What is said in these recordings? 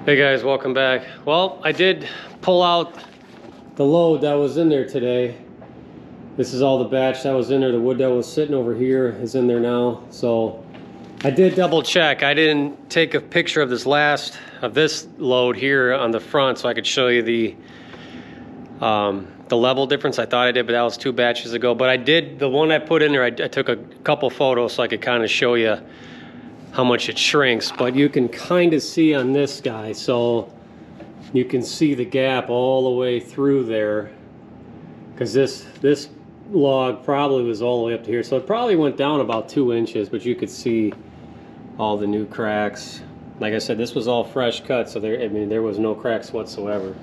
Hey guys, welcome back. Well, I did pull out the load that was in there today. This is all the batch that was in there. The wood that was sitting over here is in there now. So I did double check. I didn't take a picture of this load here on the front so I could show you the level difference. I thought I did, but that was 2 batches ago. But I did, the one I put in there, I took a couple photos so I could kind of show you how much it shrinks. But you can kind of see on this guy, so you can see the gap all the way through there, because this log probably was all the way up to here, so it probably went down about 2 inches, but you could see all the new cracks. Like I said, this was all fresh cut, so there was no cracks whatsoever,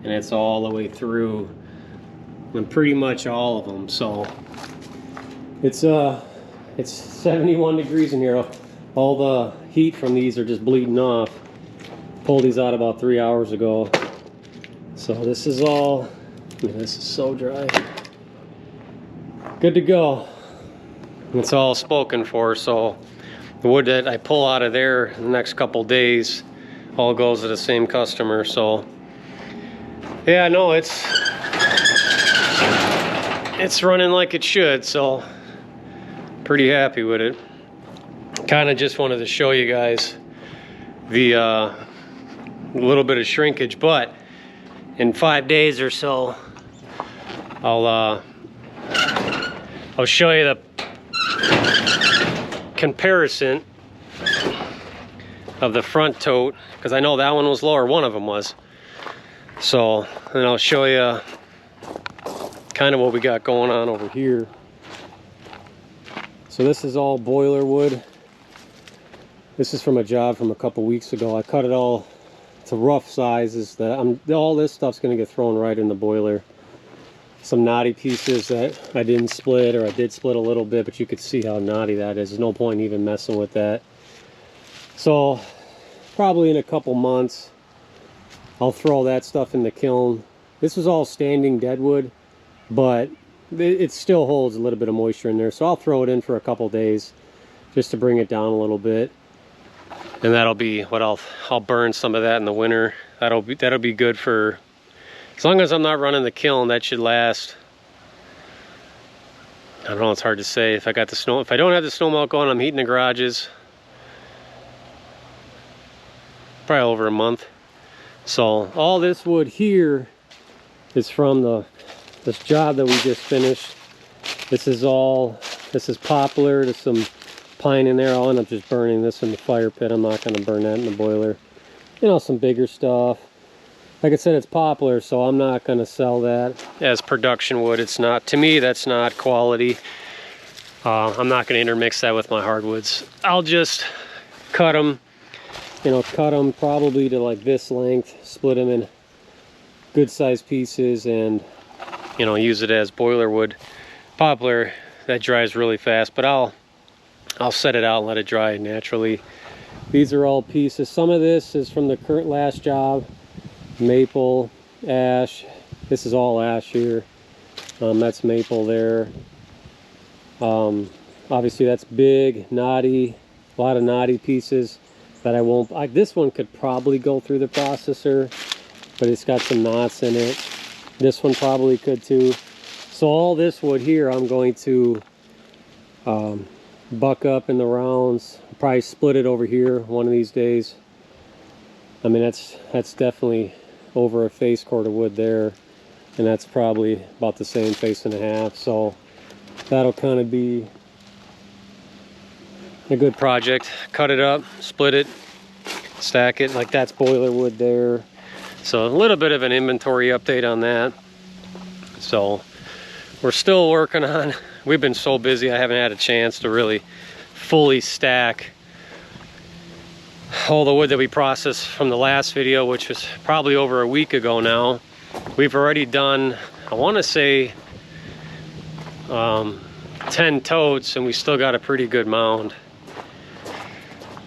and it's all the way through, and pretty much all of them. So it's 71 degrees in here. All the heat from these are just bleeding off. Pulled these out about 3 hours ago. So this is all, this is so dry. Good to go. It's all spoken for, so the wood that I pull out of there in the next couple days all goes to the same customer. So yeah, no, it's running like it should, so pretty happy with it. Kind of just wanted to show you guys the little bit of shrinkage, but in 5 days or so I'll show you the comparison of the front tote, because I know that one was lower, one of them was. So, and I'll show you kind of what we got going on over here. So this is all boiler wood. This is from a job from a couple weeks ago. I cut it all to rough sizes. All this stuff's gonna get thrown right in the boiler. Some knotty pieces that I didn't split, or I did split a little bit, but you could see how knotty that is. There's no point even messing with that. So probably in a couple months, I'll throw that stuff in the kiln. This is all standing deadwood, but it still holds a little bit of moisture in there. So I'll throw it in for a couple days just to bring it down a little bit. And that'll be what I'll burn some of that in the winter. That'll be good for, as long as I'm not running the kiln, that should last. I don't know, it's hard to say. If I don't have the snow melt going, I'm heating the garages. Probably over a month. So all this wood here is from this job that we just finished. This is poplar. There's some pine in there. I'll end up just burning this in the fire pit. I'm not going to burn that in the boiler. You know, some bigger stuff. Like I said, it's poplar, so I'm not going to sell that as production wood. It's not, to me, that's not quality. I'm not going to intermix that with my hardwoods. I'll just cut them, probably to like this length, split them in good sized pieces, and use it as boiler wood. Poplar, that dries really fast, but I'll set it out and let it dry naturally. These are all pieces. Some of this is from the last job. Maple, ash. This is all ash here. That's maple there. Obviously that's big, knotty, a lot of knotty pieces that I won't, this one could probably go through the processor, but it's got some knots in it. This one probably could too. So all this wood here I'm going to buck up in the rounds, probably split it over here one of these days. I mean, that's definitely over a face cord of wood there, and that's probably about the same face and a half. So that'll kind of be a good project. Cut it up, split it, stack it. Like that's boiler wood there. So a little bit of an inventory update on that. So we're still working on, we've been so busy I haven't had a chance to really fully stack all the wood that we processed from the last video, which was probably over a week ago now. We've already done, I want to say 10 totes, and we still got a pretty good mound.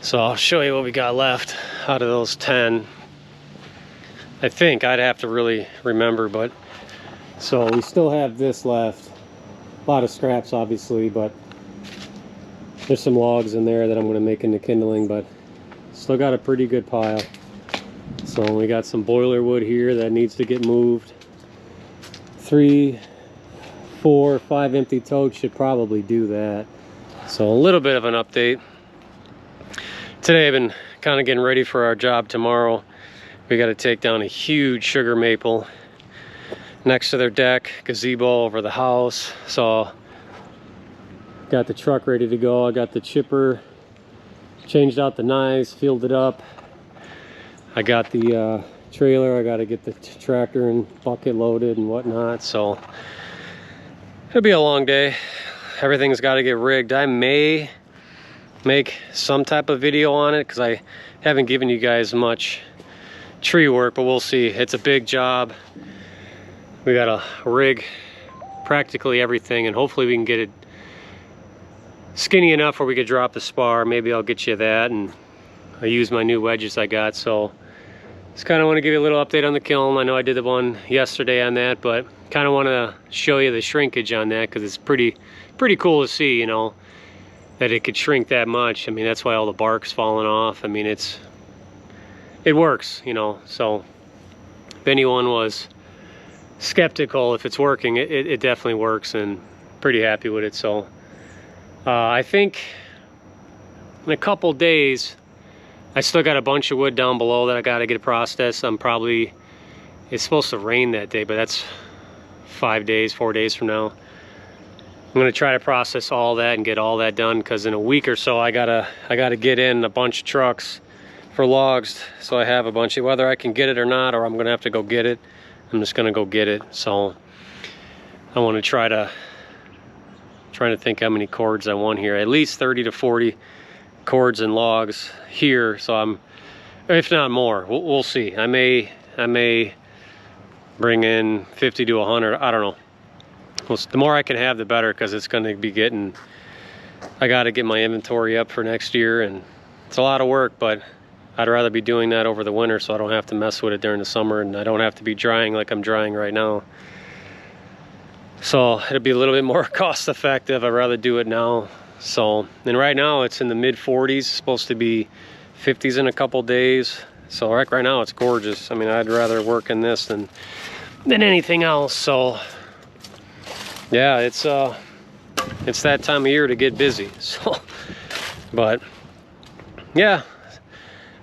So I'll show you what we got left out of those 10. I think I'd have to really remember, but so we still have this left. A lot of scraps obviously, but there's some logs in there that I'm going to make into kindling, but still got a pretty good pile. So we got some boiler wood here that needs to get moved. 3, 4, 5 empty totes should probably do that. So a little bit of an update. Today I've been kind of getting ready for our job tomorrow. We got to take down a huge sugar maple next to their deck, gazebo over the house. So got the truck ready to go. I got the chipper, changed out the knives, filled it up. I got the trailer. I got to get the tractor and bucket loaded and whatnot. So it'll be a long day. Everything's got to get rigged. I may make some type of video on it because I haven't given you guys much tree work, but we'll see. It's a big job. We got to rig practically everything, and hopefully we can get it skinny enough where we could drop the spar. Maybe I'll get you that, and I use my new wedges I got. So just kind of want to give you a little update on the kiln. I know I did the one yesterday on that, but kind of want to show you the shrinkage on that because it's pretty cool to see, you know, that it could shrink that much. I mean, that's why all the bark's falling off. I mean, it works, you know. So if anyone was skeptical if it's working, it definitely works, and pretty happy with it. So I think in a couple days, I still got a bunch of wood down below that I got to get processed. It's supposed to rain that day, but that's 4 days from now. I'm gonna try to process all that and get all that done, because in a week or so I gotta get in a bunch of trucks for logs, so I have a bunch of, whether I can get it or not, or I'm gonna have to go get it. I'm just gonna go get it. So I want to trying to think how many cords I want here. At least 30 to 40 cords and logs here. So if not more, we'll see. I may bring in 50 to 100. I don't know. The more I can have, the better, because it's going to be I got to get my inventory up for next year, and it's a lot of work, but I'd rather be doing that over the winter so I don't have to mess with it during the summer, and I don't have to be drying like I'm drying right now. So it'll be a little bit more cost effective. I'd rather do it now. So, and right now it's in the mid 40s, supposed to be 50s in a couple days. So right now it's gorgeous. I mean, I'd rather work in this than anything else. So yeah, it's that time of year to get busy. So, but yeah,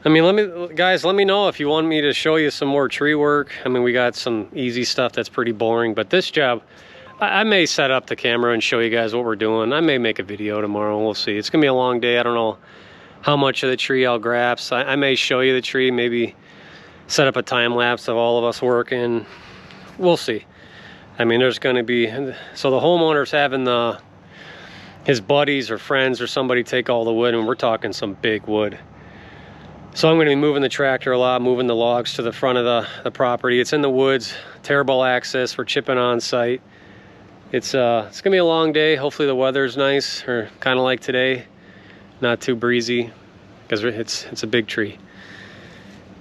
I mean, let me know if you want me to show you some more tree work. I mean, we got some easy stuff that's pretty boring, but this job, I may set up the camera and show you guys what we're doing. I may make a video tomorrow. We'll see. It's gonna be a long day. I don't know how much of the tree I'll grasp. I may show you the tree, maybe set up a time lapse of all of us working. We'll see. I mean, there's gonna be, so the homeowner's having his buddies or friends or somebody take all the wood, and we're talking some big wood. So I'm gonna be moving the tractor a lot, moving the logs to the front of the property. It's in the woods, terrible access. We're chipping on site. It's gonna be a long day. Hopefully the weather's nice, or kind of like today, not too breezy, because it's a big tree.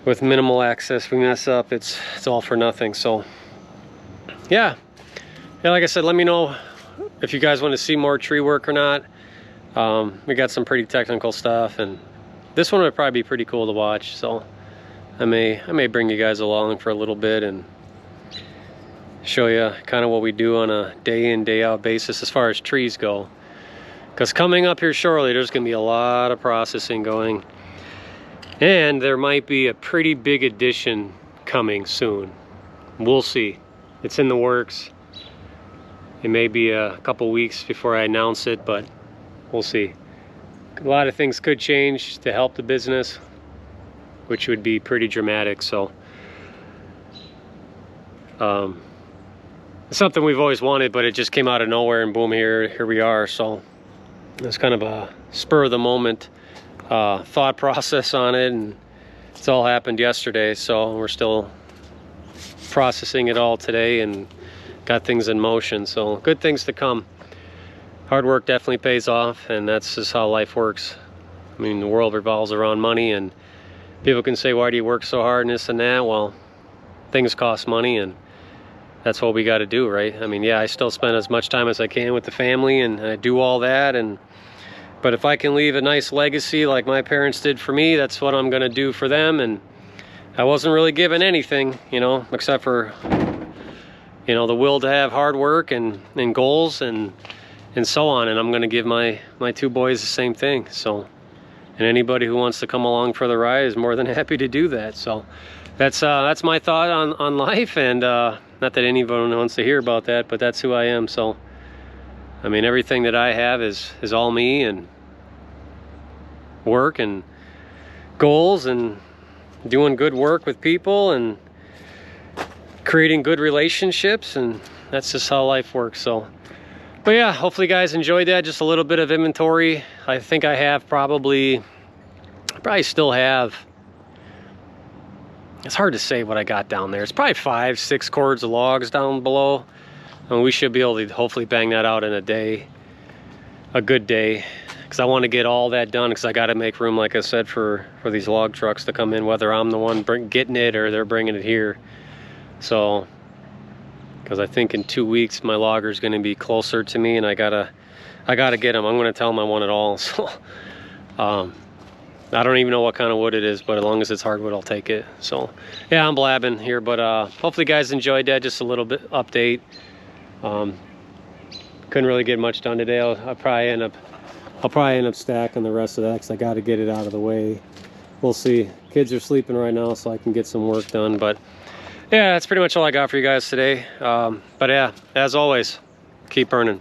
With minimal access, we mess up, it's all for nothing. So yeah, like I said, let me know if you guys want to see more tree work or not. We got some pretty technical stuff, and this one would probably be pretty cool to watch. So I may bring you guys along for a little bit and show you kind of what we do on a day in, day out basis as far as trees go. Because coming up here shortly, there's gonna be a lot of processing going, and there might be a pretty big addition coming soon. We'll see. It's in the works. It may be a couple weeks before I announce it, but we'll see. A lot of things could change to help the business, which would be pretty dramatic. So it's something we've always wanted, but it just came out of nowhere, and boom, here we are. So it's kind of a spur of the moment thought process on it, and it's all happened yesterday. So we're still processing it all today and got things in motion. So good things to come. Hard work definitely pays off, and that's just how life works. I mean, the world revolves around money, and people can say, why do you work so hard and this and that? Well, things cost money, and that's what we got to do, right? I mean, yeah, I still spend as much time as I can with the family, and I do all that, but if I can leave a nice legacy like my parents did for me, that's what I'm gonna do for them. And I wasn't really given anything, you know, except for, you know, the will to have hard work and goals and so on. And I'm going to give my two boys the same thing. So, and anybody who wants to come along for the ride is more than happy to do that. So that's my thought on life. And not that anyone wants to hear about that, but that's who I am. So, I mean, everything that I have is all me, and work and goals and doing good work with people and creating good relationships, and that's just how life works. So, but yeah, hopefully you guys enjoyed that. Just a little bit of inventory. I think I have probably still have, it's hard to say what I got down there. It's probably 5-6 cords of logs down below, and we should be able to hopefully bang that out in a day, a good day, because I want to get all that done, because I got to make room, like I said, for these log trucks to come in, whether I'm the one getting it or they're bringing it here. So, because I think in 2 weeks my logger's going to be closer to me, and I gotta get him. I'm going to tell him I want it all. So, I don't even know what kind of wood it is, but as long as it's hardwood, I'll take it. So, yeah, I'm blabbing here, but hopefully you guys enjoyed that. Just a little bit update. Couldn't really get much done today. I'll probably end up stacking the rest of that, because I got to get it out of the way. We'll see. Kids are sleeping right now, so I can get some work done. But yeah, that's pretty much all I got for you guys today. But yeah, as always, keep burning.